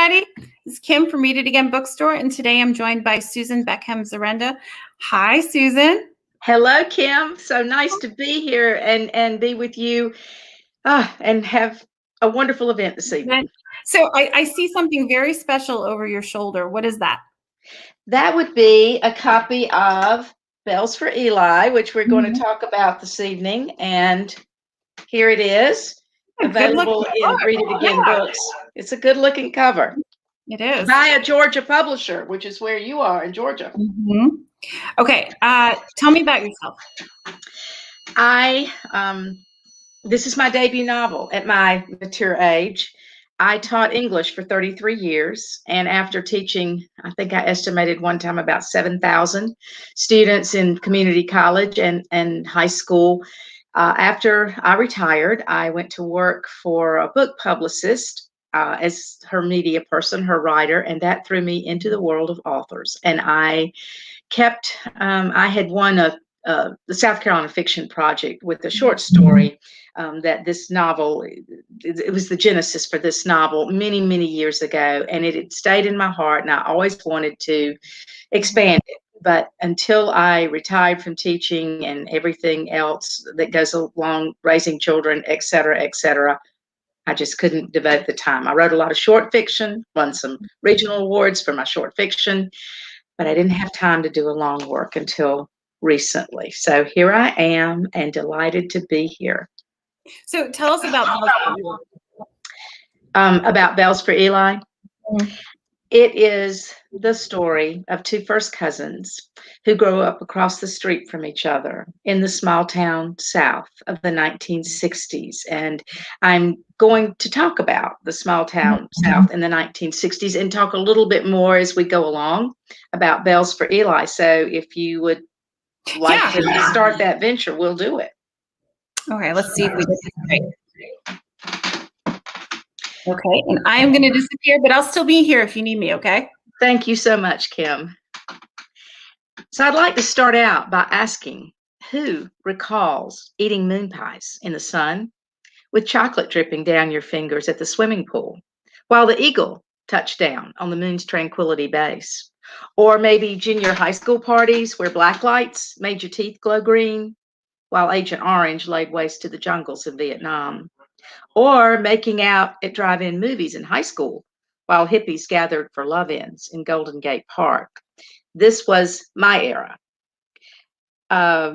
everybody. This is Kim from It Again Bookstore, and today I'm joined by Susan Beckham Zurenda. Hi, Susan. Hello, Kim. So nice to be here and be with you and have a wonderful event this evening. So I see something very special over your shoulder. What is that? That would be a copy of Bells for Eli, which we're going to talk about this evening. And here it is, available in Read It Again books. It's a good-looking cover. It is. By a Georgia publisher, which is where you are in Georgia. Okay, tell me about yourself. This is my debut novel at my mature age. I taught English for 33 years, and after teaching, I think I estimated one time about 7,000 students in community college and high school. After I retired, I went to work for a book publicist as her media person, her writer, and that threw me into the world of authors. And I had won the South Carolina Fiction Project with a short story that this novel, it was the genesis for this novel many, many years ago, and it had stayed in my heart, and I always wanted to expand it. But until I retired from teaching and everything else that goes along raising children, et cetera, I just couldn't devote the time. I wrote a lot of short fiction, won some regional awards for my short fiction, but I didn't have time to do a long work until recently. So here I am and delighted to be here. So tell us about Bells for Eli. It is the story of two first cousins who grow up across the street from each other in the small town South of the 1960s. And I'm going to talk about the small town South in the 1960s and talk a little bit more as we go along about Bells for Eli. So if you would like to start that venture, we'll do it. Okay, let's see if we can. Okay, and I am going to disappear, but I'll still be here if you need me, okay? Thank you so much, Kim. So I'd like to start out by asking, who recalls eating moon pies in the sun with chocolate dripping down your fingers at the swimming pool while the eagle touched down on the moon's tranquility base? Or maybe junior high school parties where black lights made your teeth glow green while Agent Orange laid waste to the jungles of Vietnam? Or making out at drive-in movies in high school while hippies gathered for love-ins in Golden Gate Park. This was my era, a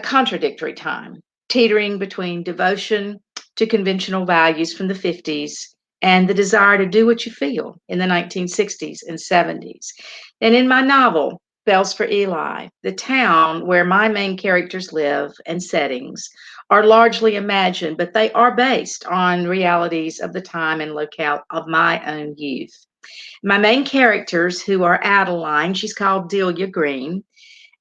contradictory time, teetering between devotion to conventional values from the 50s and the desire to do what you feel in the 1960s and 70s. And in my novel, Bells for Eli, the town where my main characters live and settings are largely imagined, but they are based on realities of the time and locale of my own youth. My main characters, who are Adeline, she's called Delia Green,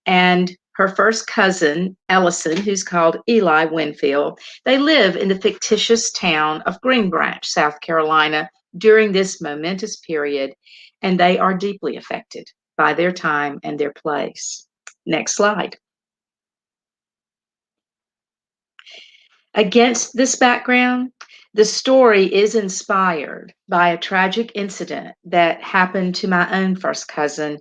and her first cousin, Ellison, who's called Eli Winfield, they live in the fictitious town of Green Branch, South Carolina, during this momentous period, and they are deeply affected by their time and their place. Next slide. Against this background, the story is inspired by a tragic incident that happened to my own first cousin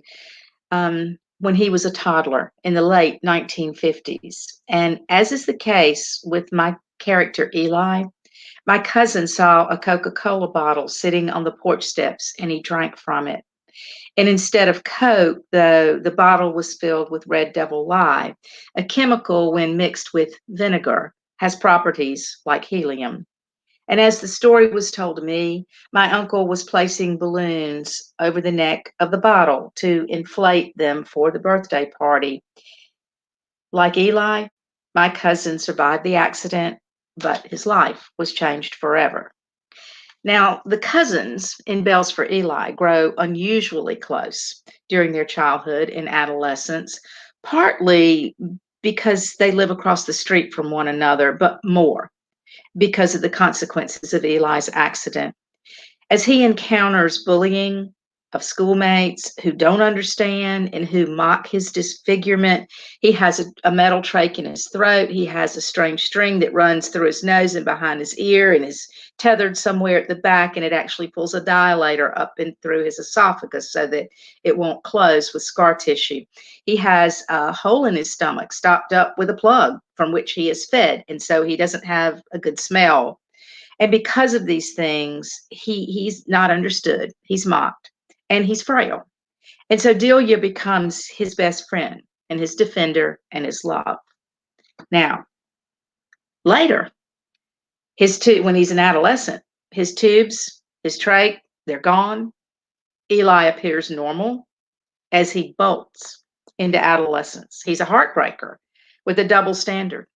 when he was a toddler in the late 1950s. And as is the case with my character Eli, my cousin saw a Coca-Cola bottle sitting on the porch steps and he drank from it. And instead of Coke, the bottle was filled with Red Devil Lye, a chemical when mixed with vinegar has properties like helium. And as the story was told to me, my uncle was placing balloons over the neck of the bottle to inflate them for the birthday party. Like Eli, my cousin survived the accident, but his life was changed forever. Now, the cousins in Bells for Eli grow unusually close during their childhood and adolescence, partly because they live across the street from one another, but more because of the consequences of Eli's accident. As he encounters bullying of schoolmates who don't understand and who mock his disfigurement. He has a metal trach in his throat. He has a strange string that runs through his nose and behind his ear and is tethered somewhere at the back, and it actually pulls a dilator up and through his esophagus so that it won't close with scar tissue. He has a hole in his stomach stopped up with a plug from which he is fed, and so he doesn't have a good smell. And because of these things, he's not understood. He's mocked, and he's frail. And so Delia becomes his best friend and his defender and his love. Now, later, when he's an adolescent, his tubes, his trach, they're gone. Eli appears normal as he bolts into adolescence. He's a heartbreaker with a double standard,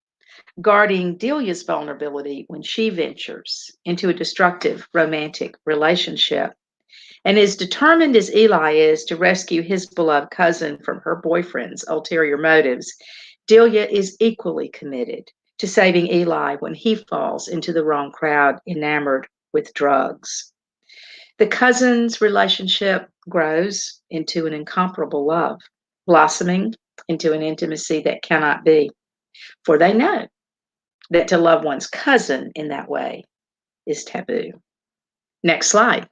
guarding Delia's vulnerability when she ventures into a destructive romantic relationship. And as determined as Eli is to rescue his beloved cousin from her boyfriend's ulterior motives, Delia is equally committed to saving Eli when he falls into the wrong crowd, enamored with drugs. The cousins' relationship grows into an incomparable love, blossoming into an intimacy that cannot be, for they know that to love one's cousin in that way is taboo. Next slide.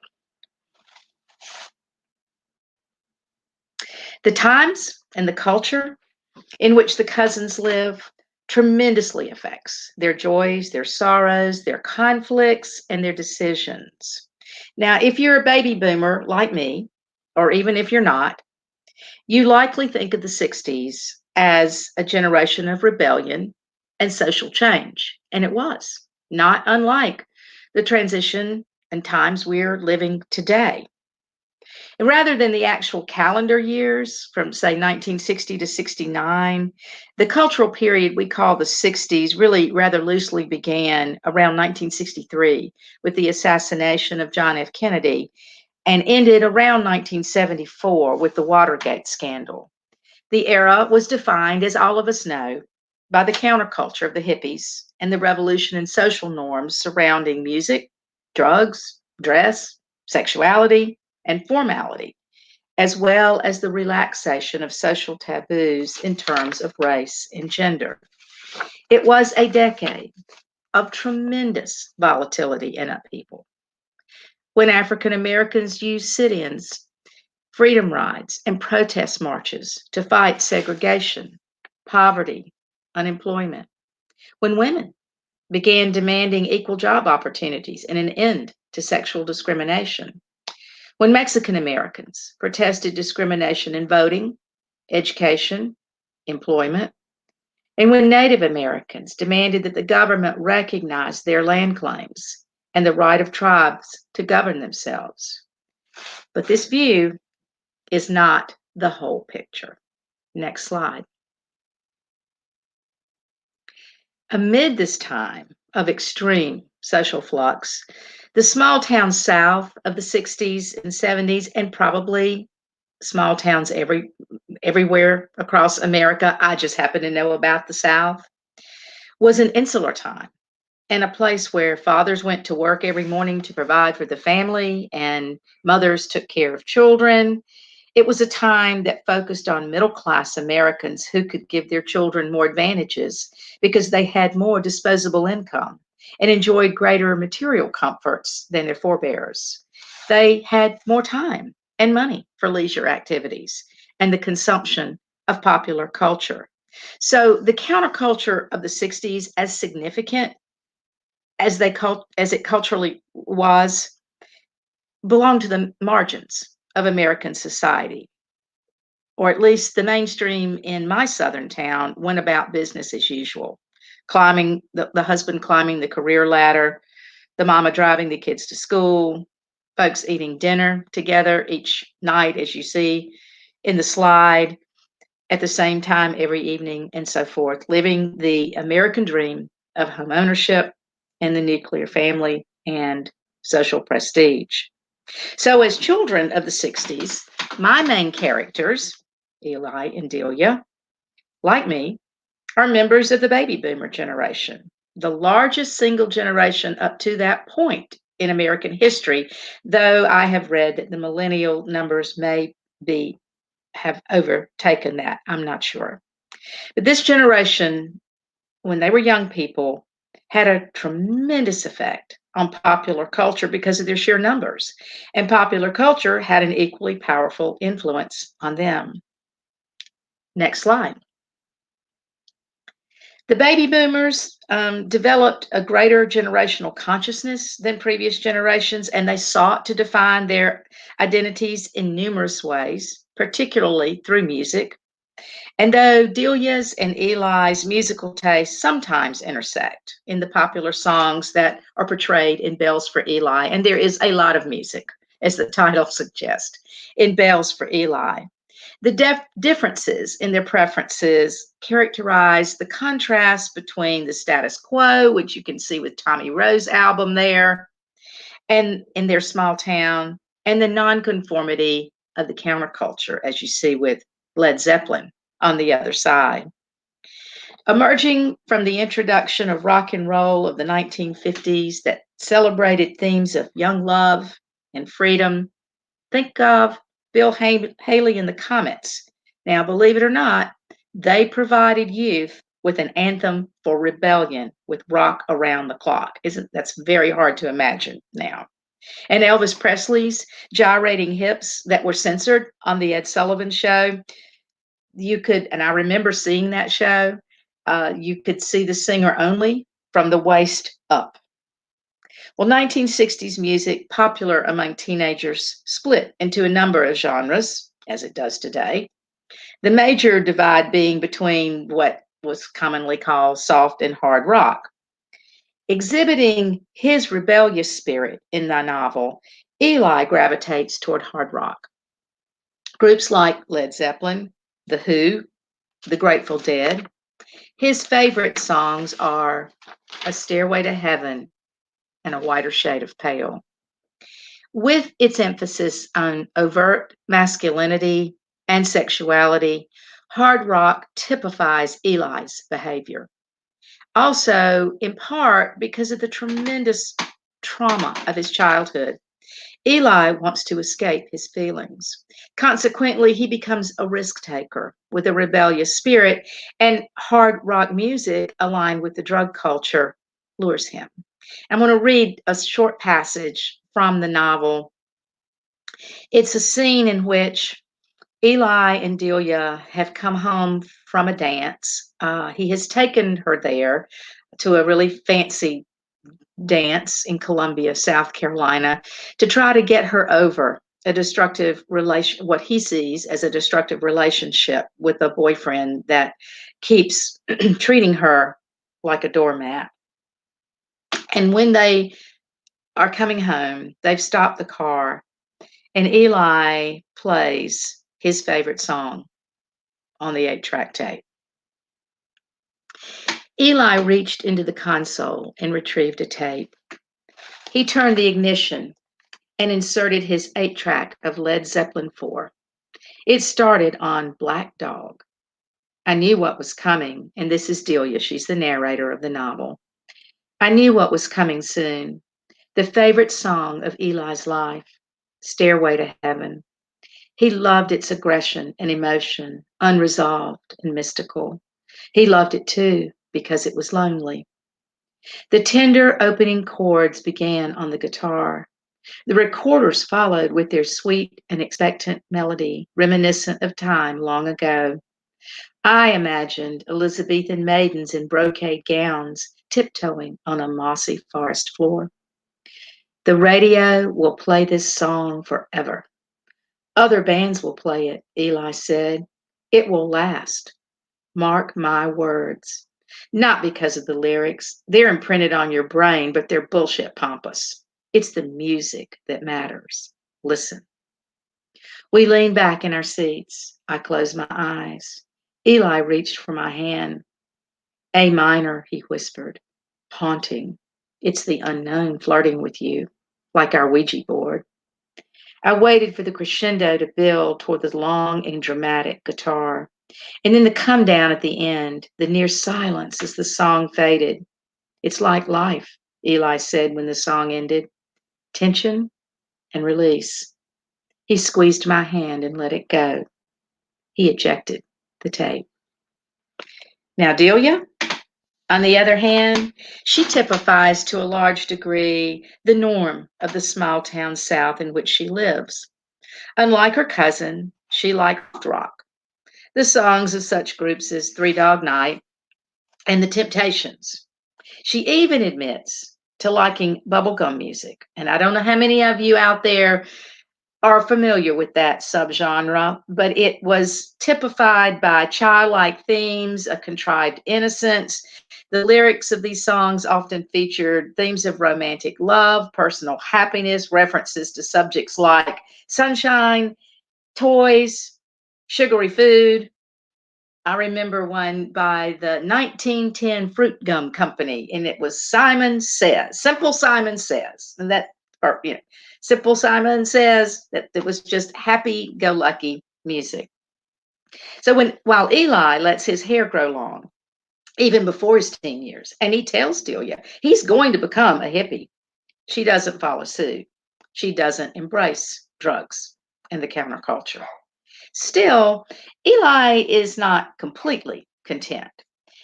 The times and the culture in which the cousins live tremendously affects their joys, their sorrows, their conflicts, and their decisions. Now, if you're a baby boomer like me, or even if you're not, you likely think of the 60s as a generation of rebellion and social change. And it was, not unlike the transition and times we're living today. And rather than the actual calendar years from, say, 1960 to 69, the cultural period we call the 60s really rather loosely began around 1963 with the assassination of John F. Kennedy and ended around 1974 with the Watergate scandal. The era was defined, as all of us know, by the counterculture of the hippies and the revolution in social norms surrounding music, drugs, dress, sexuality, and formality, as well as the relaxation of social taboos in terms of race and gender. It was a decade of tremendous volatility and upheaval, when African Americans used sit-ins, freedom rides, and protest marches to fight segregation, poverty, unemployment, when women began demanding equal job opportunities and an end to sexual discrimination, when Mexican Americans protested discrimination in voting, education, employment, and when Native Americans demanded that the government recognize their land claims and the right of tribes to govern themselves. But this view is not the whole picture. Next slide. Amid this time of extreme social flux, the small towns south of the 60s and 70s, and probably small towns everywhere across America, I just happen to know about the South, was an insular time and a place where fathers went to work every morning to provide for the family and mothers took care of children. It was a time that focused on middle-class Americans who could give their children more advantages because they had more disposable income and enjoyed greater material comforts than their forebears. They had more time and money for leisure activities and the consumption of popular culture. So the counterculture of the 60s, as significant as it culturally was, belonged to the margins of American society, or at least the mainstream in my southern town went about business as usual, climbing the husband climbing the career ladder, the mama driving the kids to school, folks eating dinner together each night, as you see in the slide, at the same time every evening, and so forth, living the American dream of home ownership and the nuclear family and social prestige. So as children of the 60s, my main characters, Eli and Delia, like me, are members of the baby boomer generation, the largest single generation up to that point in American history, though I have read that the millennial numbers may have overtaken that. I'm not sure. But this generation, when they were young people, had a tremendous effect on popular culture because of their sheer numbers. And popular culture had an equally powerful influence on them. Next slide. The baby boomers developed a greater generational consciousness than previous generations, and they sought to define their identities in numerous ways, particularly through music. And though Delia's and Eli's musical tastes sometimes intersect in the popular songs that are portrayed in Bells for Eli, and there is a lot of music, as the title suggests, in Bells for Eli, the differences in their preferences characterize the contrast between the status quo, which you can see with Tommy Roe's album there, and in their small town, and the nonconformity of the counterculture, as you see with Led Zeppelin on the other side. Emerging from the introduction of rock and roll of the 1950s that celebrated themes of young love and freedom, think of Bill Haley and the Comets. Now, believe it or not, they provided youth with an anthem for rebellion with rock around the clock. That's very hard to imagine now. And Elvis Presley's gyrating hips that were censored on the Ed Sullivan Show, and I remember seeing that show, you could see the singer only from the waist up. Well, 1960s music, popular among teenagers, split into a number of genres, as it does today. The major divide being between what was commonly called soft and hard rock. Exhibiting his rebellious spirit in the novel, Eli gravitates toward hard rock. Groups like Led Zeppelin, The Who, The Grateful Dead. His favorite songs are A Stairway to Heaven and A Whiter Shade of Pale. With its emphasis on overt masculinity and sexuality, hard rock typifies Eli's behavior. Also, in part because of the tremendous trauma of his childhood, Eli wants to escape his feelings. Consequently, he becomes a risk taker with a rebellious spirit, and hard rock music, aligned with the drug culture, lures him. I'm going to read a short passage from the novel. It's a scene in which Eli and Delia have come home from a dance. He has taken her there to a really fancy dance in Columbia, South Carolina, to try to get her over a destructive relation, what he sees as a destructive relationship with a boyfriend that keeps treating her like a doormat. And when they are coming home, they've stopped the car, and Eli plays his favorite song on the 8-track tape. Eli reached into the console and retrieved a tape. He turned the ignition and inserted his 8-track of Led Zeppelin 4. It started on Black Dog. I knew what was coming, and this is Delia. She's the narrator of the novel. I knew what was coming soon. The favorite song of Eli's life, Stairway to Heaven. He loved its aggression and emotion, unresolved and mystical. He loved it too because it was lonely. The tender opening chords began on the guitar. The recorders followed with their sweet and expectant melody, reminiscent of time long ago. I imagined Elizabethan maidens in brocade gowns tiptoeing on a mossy forest floor. The radio will play this song forever. Other bands will play it, Eli said. It will last. Mark my words. Not because of the lyrics. They're imprinted on your brain, but they're bullshit pompous. It's the music that matters. Listen. We leaned back in our seats. I closed my eyes. Eli reached for my hand. A minor, he whispered. Haunting. It's the unknown flirting with you, like our Ouija board. I waited for the crescendo to build toward the long and dramatic guitar, and then the come down at the end, the near silence as the song faded. It's like life, Eli said when the song ended. tension and release. He squeezed my hand and let it go. He ejected the tape. Now, Delia, on the other hand, she typifies to a large degree the norm of the small town South in which she lives. Unlike her cousin, she liked rock. The songs of such groups as Three Dog Night and The Temptations. She even admits to liking bubblegum music. And I don't know how many of you out there are familiar with that subgenre, but it was typified by childlike themes, a contrived innocence. The lyrics of these songs often featured themes of romantic love, personal happiness, references to subjects like sunshine, toys, sugary food. I remember one by the 1910 Fruit Gum Company, and it was Simon Says, Simple Simon Says, and that, or Simple Simon Says, that it was just happy-go-lucky music. So while Eli lets his hair grow long, even before his teen years, and he tells Delia he's going to become a hippie, she doesn't follow suit. She doesn't embrace drugs and the counterculture. Still, Eli is not completely content.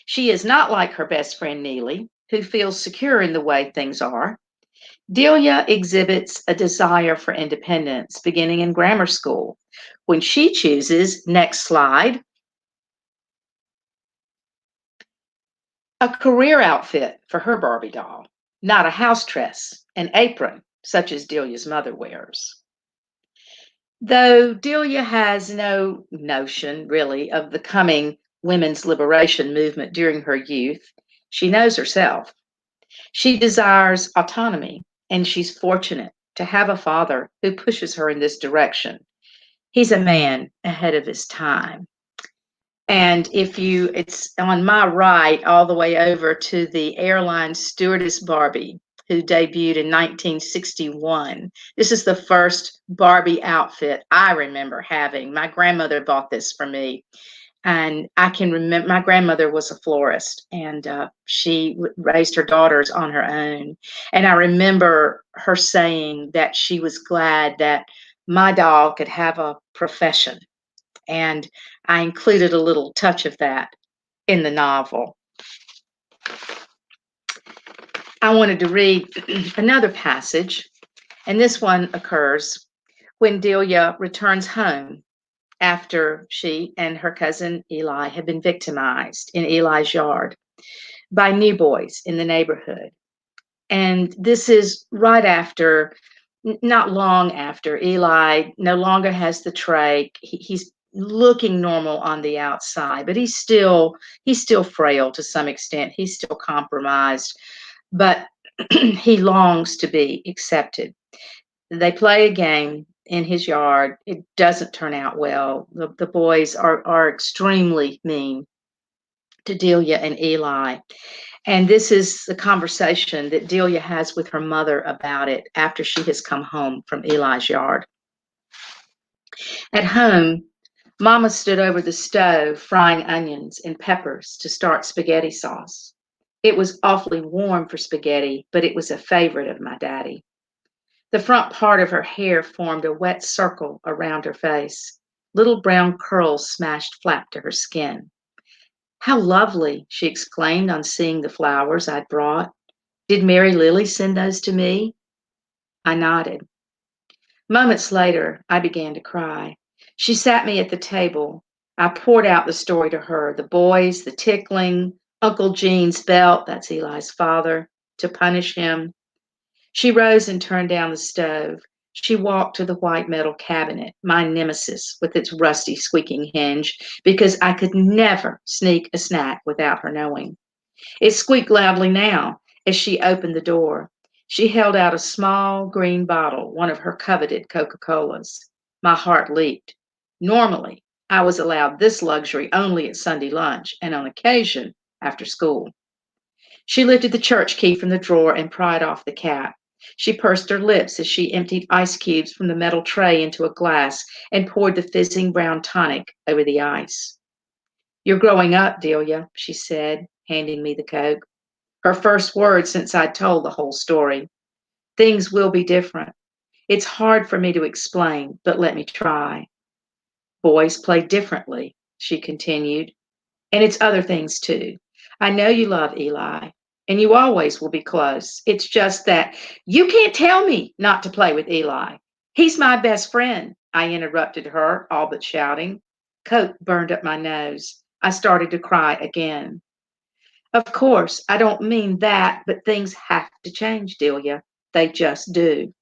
She is not like her best friend Neely, who feels secure in the way things are. Delia exhibits a desire for independence beginning in grammar school when she chooses, next slide, a career outfit for her Barbie doll, not a house dress, an apron, such as Delia's mother wears. Though Delia has no notion, really, of the coming women's liberation movement during her youth, she knows herself. She desires autonomy, and she's fortunate to have a father who pushes her in this direction. He's a man ahead of his time. And it's on my right, all the way over to the airline stewardess Barbie, who debuted in 1961. This is the first Barbie outfit I remember having. My grandmother bought this for me. And I can remember my grandmother was a florist, and she raised her daughters on her own. And I remember her saying that she was glad that my doll could have a profession. And I included a little touch of that in the novel. I wanted to read another passage, and this one occurs when Delia returns home after she and her cousin Eli have been victimized in Eli's yard by new boys in the neighborhood. And this is right after, not long after, Eli no longer has the trach. He's looking normal on the outside, but he's still frail to some extent. He's still compromised, but he longs to be accepted. They play a game in his yard. It doesn't turn out well. The boys are extremely mean to Delia and Eli. And this is the conversation that Delia has with her mother about it after she has come home from Eli's yard. At home, Mama stood over the stove frying onions and peppers to start spaghetti sauce. It was awfully warm for spaghetti, but it was a favorite of my daddy. The front part of her hair formed a wet circle around her face. Little brown curls smashed flat to her skin. "How lovely," she exclaimed on seeing the flowers I'd brought. "Did Mary Lily send those to me?" I nodded. Moments later, I began to cry. She sat me at the table. I poured out the story to her, the boys, the tickling, Uncle Gene's belt, that's Eli's father, to punish him. She rose and turned down the stove. She walked to the white metal cabinet, my nemesis with its rusty squeaking hinge, because I could never sneak a snack without her knowing. It squeaked loudly now as she opened the door. She held out a small green bottle, one of her coveted Coca-Colas. My heart leaped. Normally, I was allowed this luxury only at Sunday lunch and on occasion after school. She lifted the church key from the drawer and pried off the cap. She pursed her lips as she emptied ice cubes from the metal tray into a glass and poured the fizzing brown tonic over the ice. "You're growing up, Delia," she said, handing me the Coke. Her first words since I'd told the whole story. Things will be different. It's hard for me to explain, but let me try. Boys play differently, she continued, and it's other things too. I know you love Eli, and you always will be close. It's just that you can't tell me not to play with Eli. He's my best friend, I interrupted her, all but shouting. Coke burned up my nose. I started to cry again. Of course, I don't mean that, but things have to change, Delia. They just do.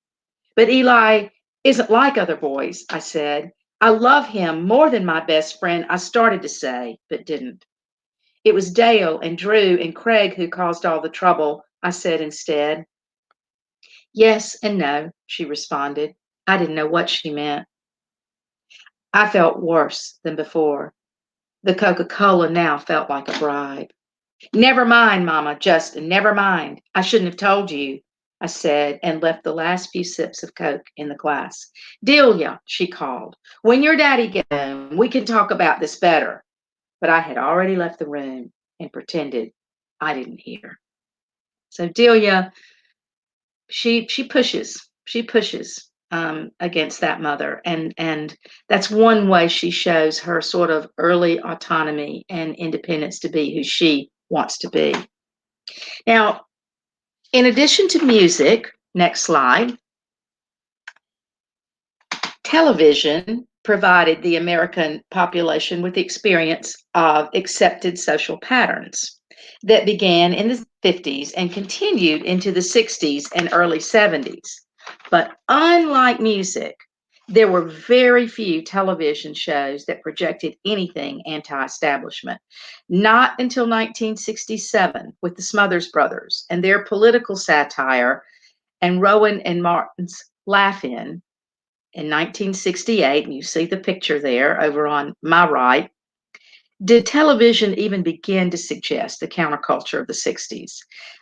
But Eli isn't like other boys, I said. I love him more than my best friend, I started to say, but didn't. It was Dale and Drew and Craig who caused all the trouble, I said instead. Yes and no, she responded. I didn't know what she meant. I felt worse than before. The Coca-Cola now felt like a bribe. Never mind, Mama, just never mind. I shouldn't have told you, I said, and left the last few sips of Coke in the glass. Delia, she called, when your daddy gets home, we can talk about this better. But I had already left the room and pretended I didn't hear. So Delia, she pushes against that mother, and that's one way she shows her sort of early autonomy and independence to be who she wants to be. Now, in addition to music, next slide, television provided the American population with the experience of accepted social patterns that began in the 50s and continued into the 60s and early 70s. But unlike music, there were very few television shows that projected anything anti-establishment. Not until 1967 with the Smothers Brothers and their political satire and Rowan and Martin's Laugh-In in 1968, and you see the picture there over on my right, did television even begin to suggest the counterculture of the 60s?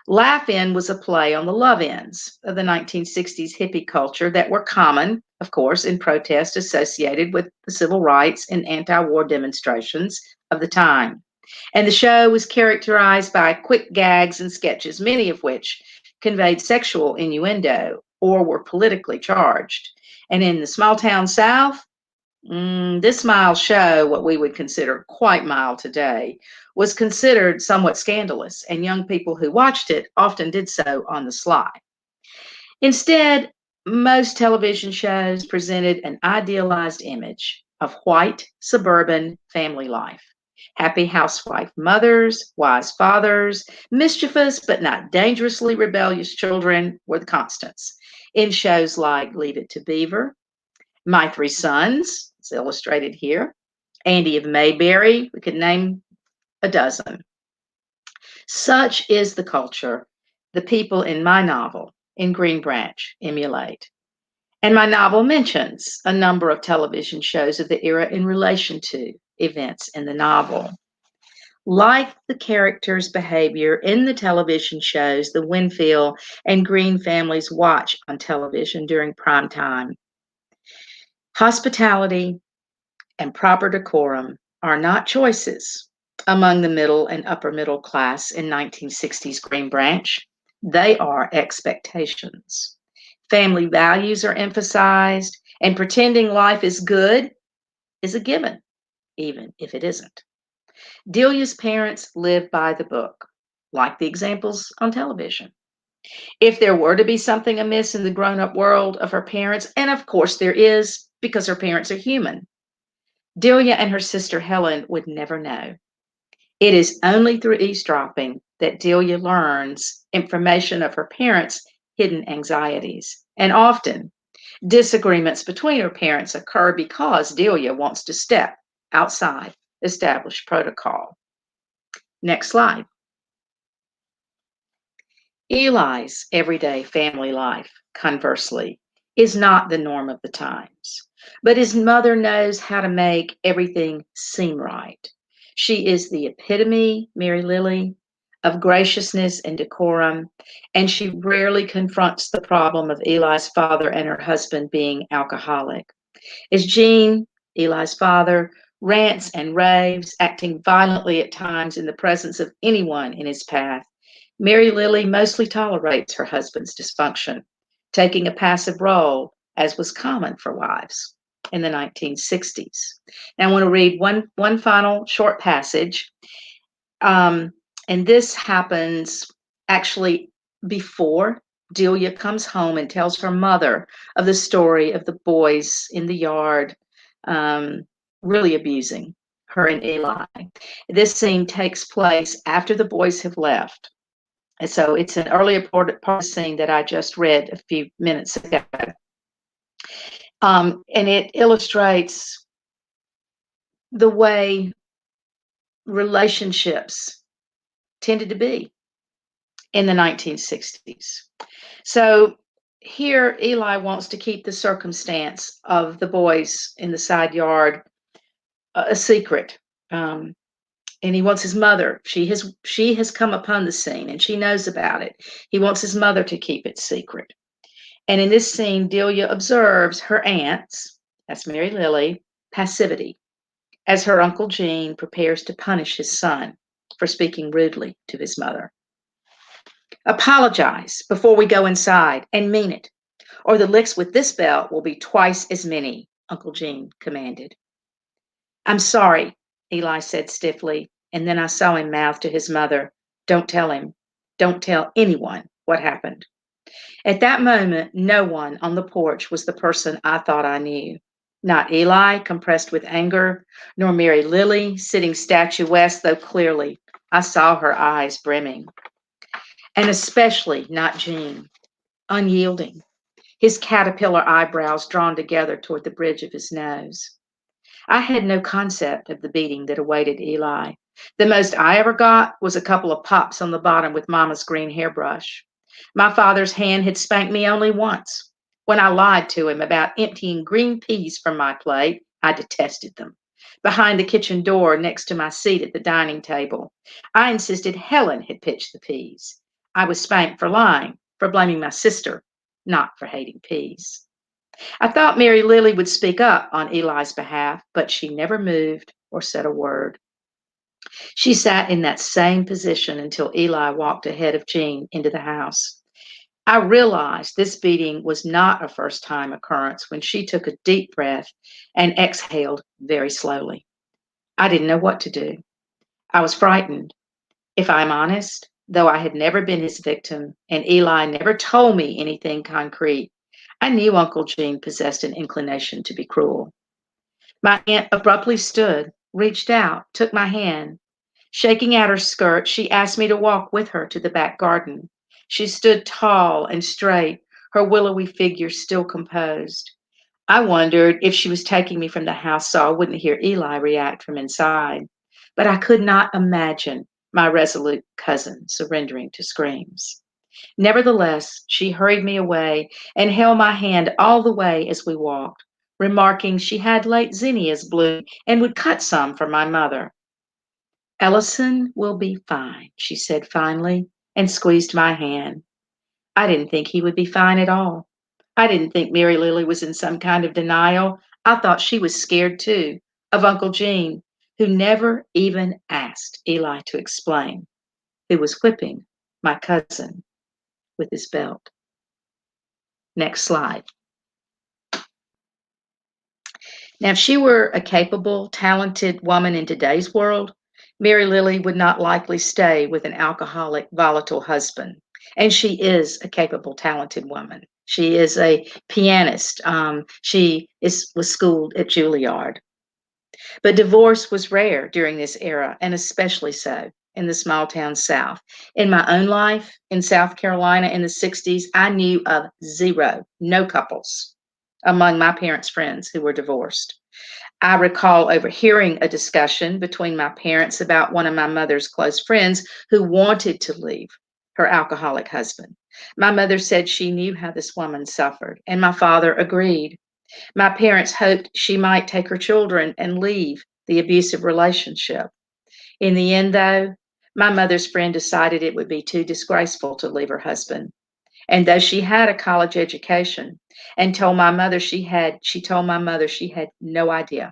Laugh-In was a play on the love-ins of the 1960s hippie culture that were common, of course, in protest associated with the civil rights and anti-war demonstrations of the time. And the show was characterized by quick gags and sketches, many of which conveyed sexual innuendo or were politically charged. And in the small town South, this mild show, what we would consider quite mild today, was considered somewhat scandalous, and young people who watched it often did so on the sly. Instead, most television shows presented an idealized image of white suburban family life. Happy housewife mothers, wise fathers, mischievous but not dangerously rebellious children were the constants. In shows like Leave It to Beaver, My Three Sons, it's illustrated here, Andy of Mayberry, we could name a dozen. Such is the culture the people in my novel, In Green Branch, emulate. And my novel mentions a number of television shows of the era in relation to events in the novel. Like the characters' behavior in the television shows the Winfield and Green families watch on television during prime time, hospitality and proper decorum are not choices among the middle and upper middle class in 1960s Green Branch. They are expectations. Family values are emphasized, and pretending life is good is a given, even if it isn't. Delia's parents live by the book, like the examples on television. If there were to be something amiss in the grown-up world of her parents, and of course there is, because her parents are human, Delia and her sister Helen would never know. It is only through eavesdropping that Delia learns information of her parents' hidden anxieties. And often, disagreements between her parents occur because Delia wants to step outside established protocol. Next slide. Eli's everyday family life, conversely, is not the norm of the times, but his mother knows how to make everything seem right. She is the epitome, Mary Lily, of graciousness and decorum, and she rarely confronts the problem of Eli's father and her husband being alcoholic. As Gene, Eli's father, rants and raves, acting violently at times in the presence of anyone in his path, Mary Lily mostly tolerates her husband's dysfunction. taking a passive role, as was common for wives in the 1960s. Now, I want to read one final short passage. And this happens actually before Delia comes home and tells her mother of the story of the boys in the yard, really abusing her and Eli. This scene takes place after the boys have left. And so it's an earlier part of the scene that I just read a few minutes ago. And it illustrates the way relationships tended to be in the 1960s. So here, Eli wants to keep the circumstance of the boys in the side yard a secret. And he wants his mother. She has come upon the scene and she knows about it. He wants his mother to keep it secret. And in this scene, Delia observes her aunt's, that's Mary Lily, passivity as her Uncle Gene prepares to punish his son for speaking rudely to his mother. Apologize before we go inside and mean it, or the licks with this belt will be twice as many, Uncle Gene commanded. I'm sorry, Eli said stiffly, and then I saw him mouth to his mother, don't tell him, don't tell anyone what happened. At that moment, no one on the porch was the person I thought I knew. Not Eli, compressed with anger, nor Mary Lily, sitting statuesque, though clearly I saw her eyes brimming. And especially not Gene, unyielding, his caterpillar eyebrows drawn together toward the bridge of his nose. I had no concept of the beating that awaited Eli. The most I ever got was a couple of pops on the bottom with Mama's green hairbrush. My father's hand had spanked me only once. When I lied to him about emptying green peas from my plate, I detested them. Behind the kitchen door, next to my seat at the dining table, I insisted Helen had pitched the peas. I was spanked for lying, for blaming my sister, not for hating peas. I thought Mary Lily would speak up on Eli's behalf, but she never moved or said a word. She sat in that same position until Eli walked ahead of Jean into the house. I realized this beating was not a first-time occurrence when she took a deep breath and exhaled very slowly. I didn't know what to do. I was frightened. If I'm honest, though I had never been his victim and Eli never told me anything concrete, I knew Uncle Gene possessed an inclination to be cruel. My aunt abruptly stood, reached out, took my hand. Shaking out her skirt, she asked me to walk with her to the back garden. She stood tall and straight, her willowy figure still composed. I wondered if she was taking me from the house so I wouldn't hear Eli react from inside. But I could not imagine my resolute cousin surrendering to screams. Nevertheless, she hurried me away and held my hand all the way as we walked, remarking she had late zinnias bloom and would cut some for my mother. Ellison will be fine, she said finally, and squeezed my hand. I didn't think he would be fine at all. I didn't think Mary Lily was in some kind of denial. I thought she was scared too, of Uncle Gene, who never even asked Eli to explain, who was whipping my cousin with his belt. Next slide. Now, if she were a capable, talented woman in today's world, Mary Lily would not likely stay with an alcoholic, volatile husband. And she is a capable, talented woman. She is a pianist. Was schooled at Juilliard. But divorce was rare during this era, and especially so in the small town South. In my own life in South Carolina in the 60s, I knew of no couples among my parents' friends who were divorced. I recall overhearing a discussion between my parents about one of my mother's close friends who wanted to leave her alcoholic husband. My mother said she knew how this woman suffered, and my father agreed. My parents hoped she might take her children and leave the abusive relationship. In the end, though, my mother's friend decided it would be too disgraceful to leave her husband. And though she had a college education and told my mother she had no idea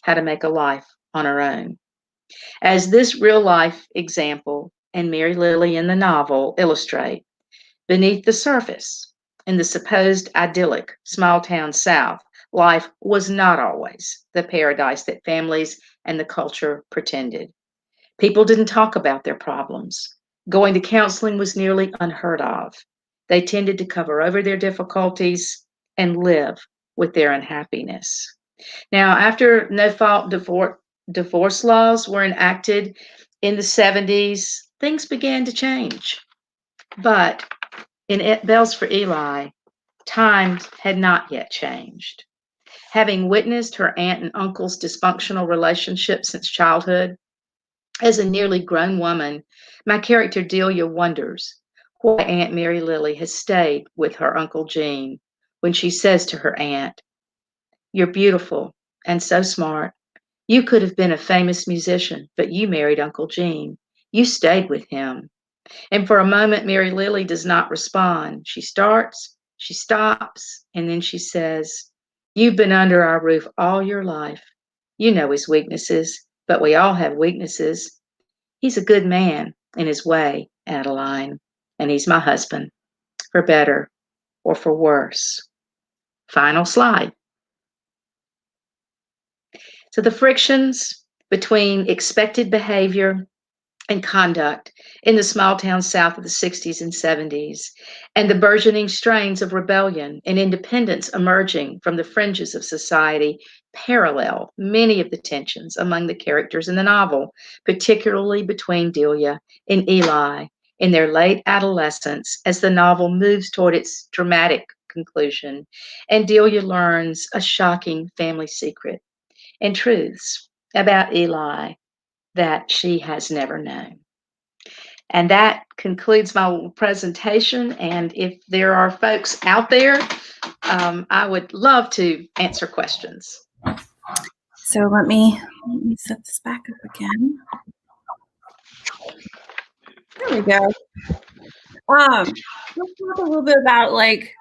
how to make a life on her own. As this real life example and Mary Lily in the novel illustrate, beneath the surface, In the supposed idyllic small town South, life was not always the paradise that families and the culture pretended. People didn't talk about their problems. Going to counseling was nearly unheard of. They tended to cover over their difficulties and live with their unhappiness. Now, after no fault divorce laws were enacted in the 70s, things began to change. But in Bells for Eli, times had not yet changed. Having witnessed her aunt and uncle's dysfunctional relationship since childhood, as a nearly grown woman, my character Delia wonders why Aunt Mary Lily has stayed with her Uncle Gene when she says to her aunt, "You're beautiful and so smart. You could have been a famous musician, but you married Uncle Gene. You stayed with him." And for a moment, Mary Lily does not respond. She starts, she stops, and then she says, "You've been under our roof all your life. You know his weaknesses, but we all have weaknesses. He's a good man in his way, Adeline, and he's my husband, for better or for worse." Final slide. So the frictions between expected behavior and conduct in the small town South of the 60s and 70s, and the burgeoning strains of rebellion and independence emerging from the fringes of society parallel many of the tensions among the characters in the novel, particularly between Delia and Eli in their late adolescence as the novel moves toward its dramatic conclusion, and Delia learns a shocking family secret and truths about Eli that she has never known. And that concludes my little presentation. And if there are folks out there, I would love to answer questions. So let me set this back up again. There we go. Let's talk a little bit about, like,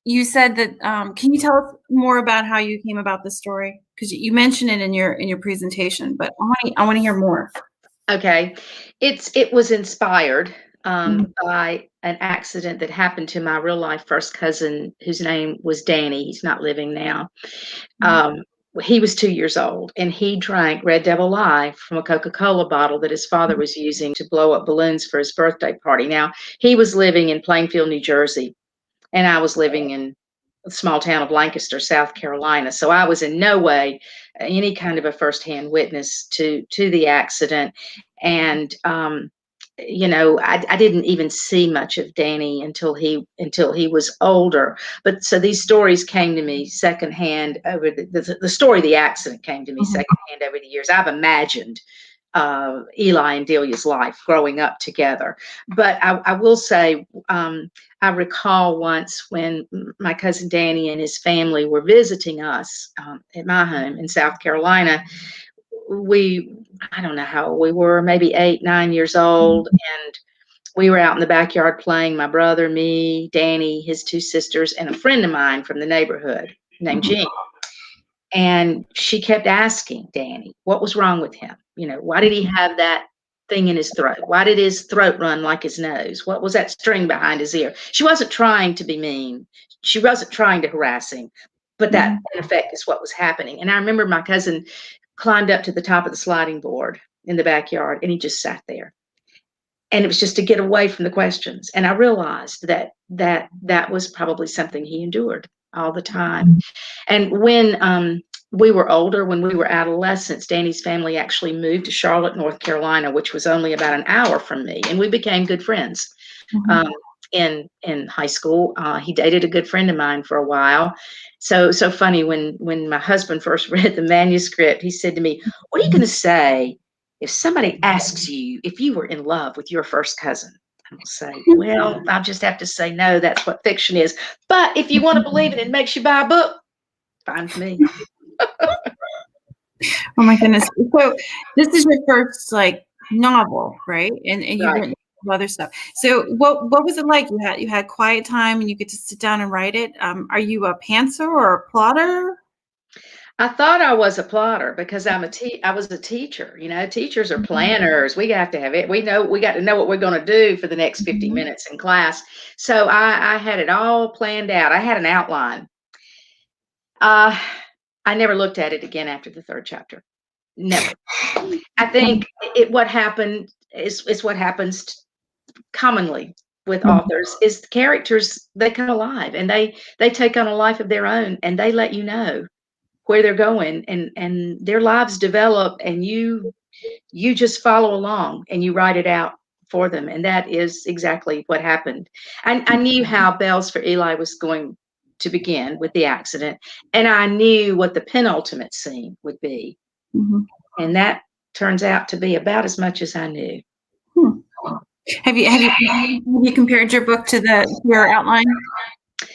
you said that. Can you tell us more about how you came about the story? Because you mentioned it in your presentation, but I want to hear more. Okay, it was inspired by an accident that happened to my real life first cousin, whose name was Danny. He's not living now. He was 2 years old, and he drank Red Devil Live from a Coca-Cola bottle that his father was using to blow up balloons for his birthday party. Now, he was living in Plainfield, New Jersey, and I was living in the small town of Lancaster, South Carolina. So I was in no way any kind of a firsthand witness to the accident. And I didn't even see much of Danny until he was older. But so these stories came to me secondhand over the story of the accident came to me secondhand over the years. I've imagined Eli and Delia's life growing up together. But I will say, I recall once when my cousin Danny and his family were visiting us at my home in South Carolina. I don't know how old we were, maybe 8, 9 years old. And we were out in the backyard playing, my brother, me, Danny, his 2 sisters, and a friend of mine from the neighborhood named Jean. And she kept asking Danny, what was wrong with him? Why did he have that thing in his throat? Why did his throat run like his nose? What was that string behind his ear? She wasn't trying to be mean. She wasn't trying to harass him, but that in effect is what was happening. And I remember my cousin climbed up to the top of the sliding board in the backyard, and he just sat there. And it was just to get away from the questions. And I realized that was probably something he endured all the time. And when we were older, when we were adolescents, Danny's family actually moved to Charlotte, North Carolina, which was only about an hour from me. And we became good friends. In high school, he dated a good friend of mine for a while. So funny, when my husband first read the manuscript, he said to me, "What are you going to say if somebody asks you if you were in love with your first cousin?" I will say, "Well, I'll just have to say no, that's what fiction is. But if you want to believe it and makes you buy a book, fine with me." Oh my goodness. So this is your first novel, right? And you've Right. written other stuff. So what was it like? You had quiet time and you get to sit down and write it. Are you a pantser or a plotter? I thought I was a plotter because I was a teacher. Teachers are planners. We have to have it. We got to know what we're going to do for the next 50 Mhm. minutes in class. So I had it all planned out. I had an outline. Uh, I never looked at it again after the third chapter. Never. I think what happened is what happens commonly with authors is the characters, they come alive and they take on a life of their own, and they let you know where they're going, and their lives develop, and you just follow along and you write it out for them. And that is exactly what happened. I knew how Bells for Eli was going to begin with the accident, and I knew what the penultimate scene would be. Mhm. And that turns out to be about as much as I knew. Hmm. Have you compared your book to your outline?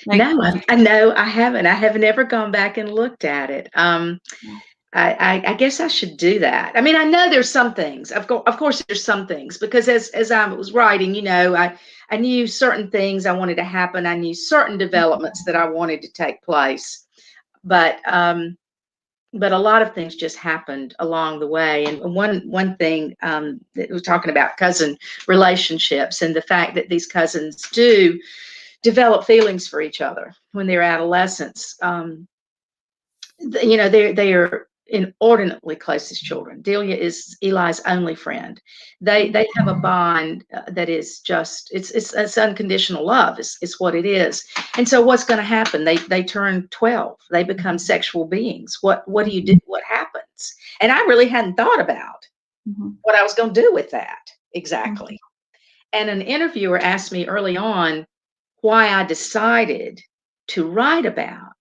Like, No, I know I haven't. I have never gone back and looked at it. I guess I should do that. I mean, I know there's some things. Of course, there's some things, because as I was writing, I knew certain things I wanted to happen. I knew certain developments that I wanted to take place, but a lot of things just happened along the way. And one thing that we're talking about cousin relationships, and the fact that these cousins do develop feelings for each other when they're adolescents. They are inordinately close as children. Delia is Eli's only friend. They have a bond that is just it's unconditional love is what it is. And so what's going to happen? They turn 12. They become sexual beings. What do you do? What happens? And I really hadn't thought about what I was going to do with that exactly. And an interviewer asked me early on why I decided to write about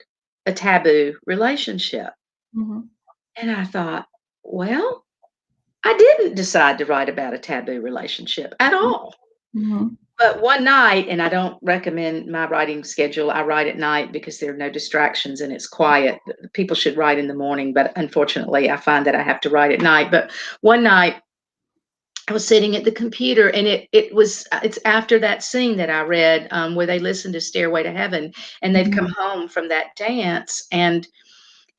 a taboo relationship. And I thought, well, I didn't decide to write about a taboo relationship at all. But one night, and I don't recommend my writing schedule, I write at night because there are no distractions and it's quiet. People should write in the morning, but unfortunately, I find that I have to write at night. But one night, I was sitting at the computer, and it's after that scene that I read where they listen to Stairway to Heaven, and they've come home from that dance, and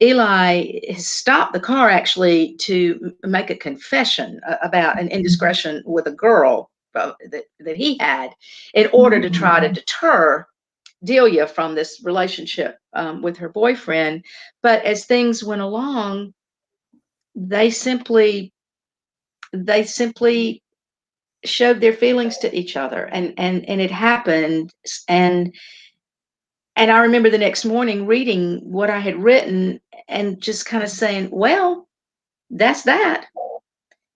Eli has stopped the car actually to make a confession about an indiscretion with a girl that he had, in order to try to deter Delia from this relationship with her boyfriend. But as things went along, they simply showed their feelings to each other, and it happened. And I remember the next morning reading what I had written and just kind of saying, well, that's that.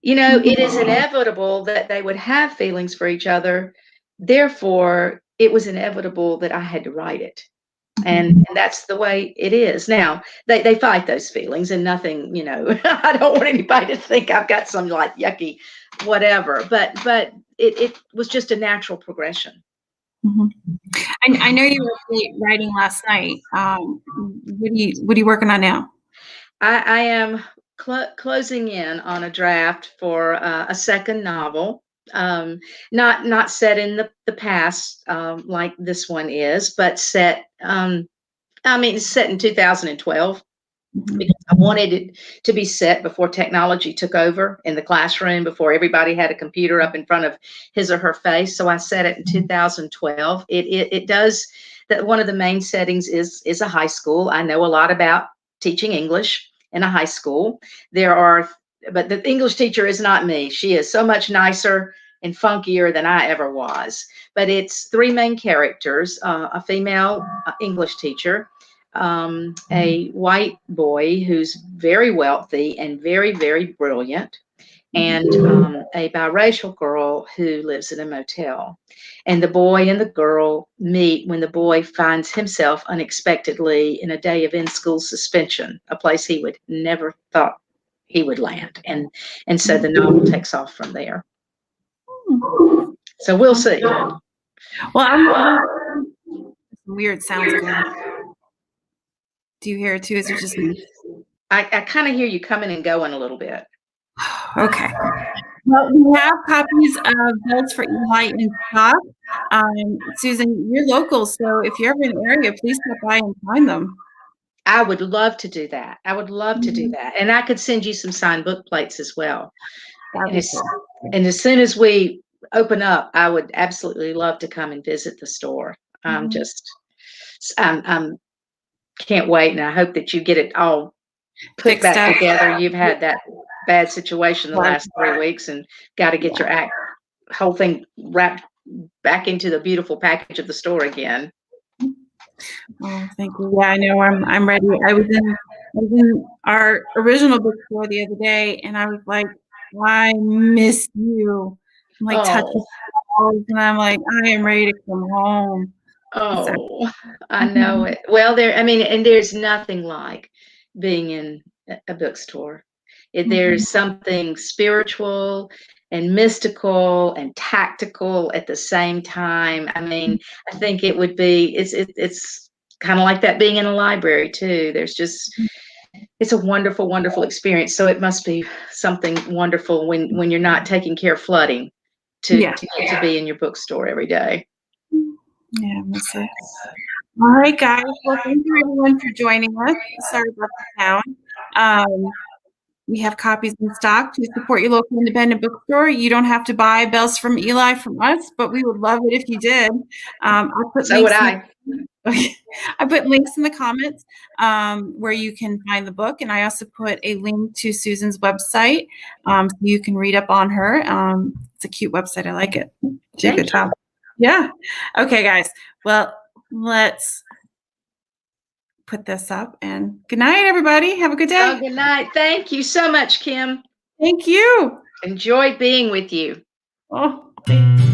It is inevitable that they would have feelings for each other. Therefore, it was inevitable that I had to write it. And that's the way it is. Now, they fight those feelings, and nothing, I don't want anybody to think I've got some like yucky whatever, but it was just a natural progression. I know you were writing last night. What are you working on now? I am closing in on a draft for a second novel, not set in the past like this one is, but set. It's set in 2012. Because I wanted it to be set before technology took over in the classroom, before everybody had a computer up in front of his or her face. So I set it in 2012. It does that. One of the main settings is a high school. I know a lot about teaching English in a high school. But the English teacher is not me. She is so much nicer and funkier than I ever was. But it's three main characters: a female English teacher, a white boy who's very wealthy and very, very brilliant, and a biracial girl who lives in a motel. And the boy and the girl meet when the boy finds himself unexpectedly in a day of in-school suspension, a place he would never thought he would land. And so the novel takes off from there. So we'll see. Well, I'm weird sounds going on. Do you hear it too? Is it just me? I kind of hear you coming and going a little bit. Okay. Well, we have copies of Bells for Eli in stock. Susan, you're local, so if you're ever in the area, please stop by and find them. I would love to do that. I would love to do that. And I could send you some signed book plates as well. That'd And be as, cool. and as soon as we open up, I would absolutely love to come and visit the store. I'm can't wait. And I hope that you get it all put Fixed back up. together. You've had that bad situation the last 3 weeks and got to get your whole thing wrapped back into the beautiful package of the store again. Oh, thank you. Yeah, I know. I'm ready. I was in our original bookstore the other day, and I was like, I miss you. I'm like touching walls, and I'm like, I am ready to come home. Oh, I know it. Well, and there's nothing like being in a bookstore. There's something spiritual and mystical and tactical at the same time. I mean, I think it would be, it's kind of like that being in a library too. It's a wonderful, wonderful experience. So it must be something wonderful when you're not taking care of flooding to get to be in your bookstore every day. Yeah, I miss it. All right, guys. Well, thank you everyone for joining us. Sorry about the sound. We have copies in stock to support your local independent bookstore. You don't have to buy Bells from Eli from us, but we would love it if you did. I'll put So would I. I put links in the comments where you can find the book, and I also put a link to Susan's website so you can read up on her. It's a cute website. I like it. She did a good job. Yeah. Okay, guys. Well, let's put this up, and good night, everybody. Have a good day. Oh, good night. Thank you so much, Kim. Thank you. Enjoyed being with you. Oh, thank you.